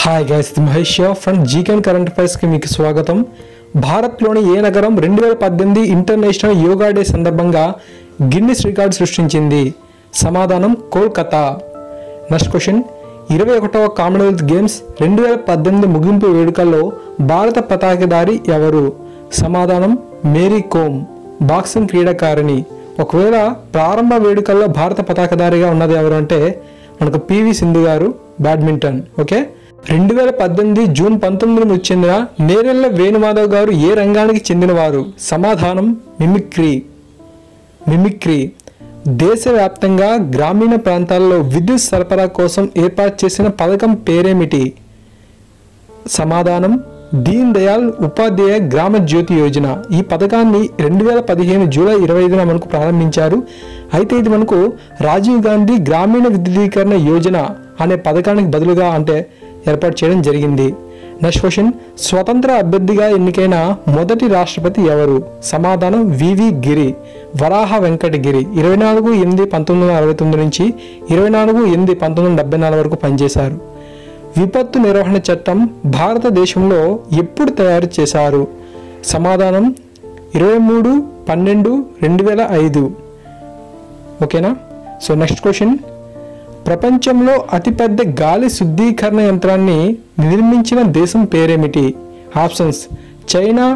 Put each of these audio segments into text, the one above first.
Hi guys, Mahesh from GK current affairs కి మీకు స్వాగతం. భారత్లోని ఏ నగరం 2018 ఇంటర్నేషనల్ యోగా డే సందర్భంగా గిన్నిస్ రికార్డు సృష్టించింది? సమాధానం కోల్కతా. నెక్స్ట్ క్వశ్చన్, 21వ కామన్వెల్త్ గేమ్స్ 2018 ముగింపు వేడుకల్లో భారత పతాకధారి ఎవరు? సమాధానం మేరీ కోమ్, బాక్సింగ్ క్రీడాకారిణి. ఒకవేళ ప్రారంభ వేడుకల్లో భారత పతాకధారిగా ఉన్నది ఎవరు అంటే మనకు పివి సింధు గారు, బ్యాడ్మింటన్. ఓకే, 2018 జూన్ 19 చెందిన నేరెళ్ల వేణుమాధవ్ గారు ఏ రంగానికి చెందినవారు? సమాధానం మిమిక్రీ. దేశవ్యాప్తంగా గ్రామీణ ప్రాంతాల్లో విద్యుత్ సరఫరా కోసం ఏర్పాటు చేసిన పథకం పేరేమిటి? సమాధానం దీన్ దయాళ్ ఉపాధ్యాయ గ్రామ జ్యోతి యోజన. ఈ పథకాన్ని 2015 జూలై 25న మనకు ప్రారంభించారు. అయితే ఇది మనకు రాజీవ్ గాంధీ గ్రామీణ విద్యుదీకరణ యోజన అనే పథకానికి బదులుగా ఏర్పాటు చేయడం జరిగింది. నెక్స్ట్ క్వశ్చన్, స్వతంత్ర అభ్యర్థిగా ఎన్నికైన మొదటి రాష్ట్రపతి ఎవరు? సమాధానం వివి గిరి, వరాహ వెంకటగిరి. 24/8/1969 నుంచి 24/8/1974 వరకు పనిచేశారు. విపత్తు నిర్వహణ చట్టం భారతదేశంలో ఎప్పుడు తయారు చేశారు? సమాధానం 23/12/2005. ఓకేనా? సో నెక్స్ట్ క్వశ్చన్, ప్రపంచంలో అతిపెద్ద గాలి శుద్ధీకరణ యంత్రాన్ని నిర్మించిన దేశం పేరేమిటి? Options China,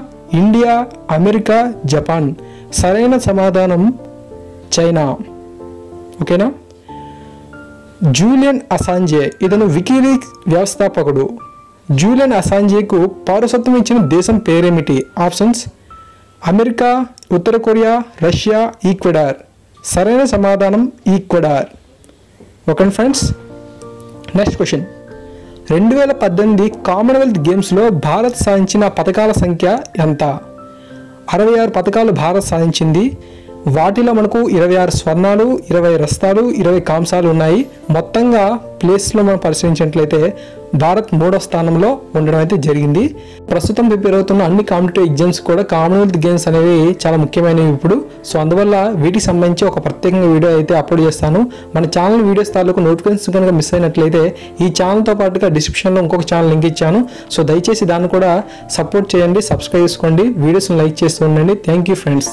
India, America, Japan. సరైన సమాధానం చైనా. ఓకేనా? జూలియన్ అసాంజే, ఇతను వికీలీక్స్ వ్యవస్థాపకుడు. జూలియన్ అసాంజేకు పౌరసత్వం ఇచ్చిన దేశం పేరేమిటి? ఆప్షన్స్ అమెరికా, ఉత్తర కొరియా, రష్యా, ఈక్వెడార్. సరైన సమాధానం Ecuador. Okay friends, next question, 2018 Commonwealth గేమ్స్లో భారత్ సాధించిన పథకాల సంఖ్య ఎంత? 66 పథకాలు భారత్ సాధించింది. వాటిలో మనకు 26 స్వర్ణాలు, 20 రజతాలు, 20 కాంస్యాలు ఉన్నాయి. మొత్తంగా ప్లేస్లో మనం పరిశీలించినట్లయితే భారత్ 3వ స్థానంలో ఉండడం అయితే జరిగింది. ప్రస్తుతం ప్రిపేర్ అవుతున్న అన్ని కాంపిటేటివ్ ఎగ్జామ్స్ కూడా కామన్వెల్త్ గేమ్స్ అనేవి చాలా ముఖ్యమైనవి ఇప్పుడు. సో అందువల్ల వీటికి సంబంధించి ఒక ప్రత్యేకంగా వీడియో అయితే అప్లోడ్ చేస్తాను. మన ఛానల్ వీడియోస్ తాలూకు నోటిఫికేషన్స్ కనుక మిస్ అయినట్లయితే ఈ ఛానల్తో పాటుగా డిస్క్రిప్షన్లో ఇంకొక ఛానల్ లింక్ ఇచ్చాను. సో దయచేసి దాన్ని కూడా సపోర్ట్ చేయండి, సబ్స్క్రైబ్ చేసుకోండి, వీడియోస్ని లైక్ చేస్తూ ఉండండి. Thank you friends.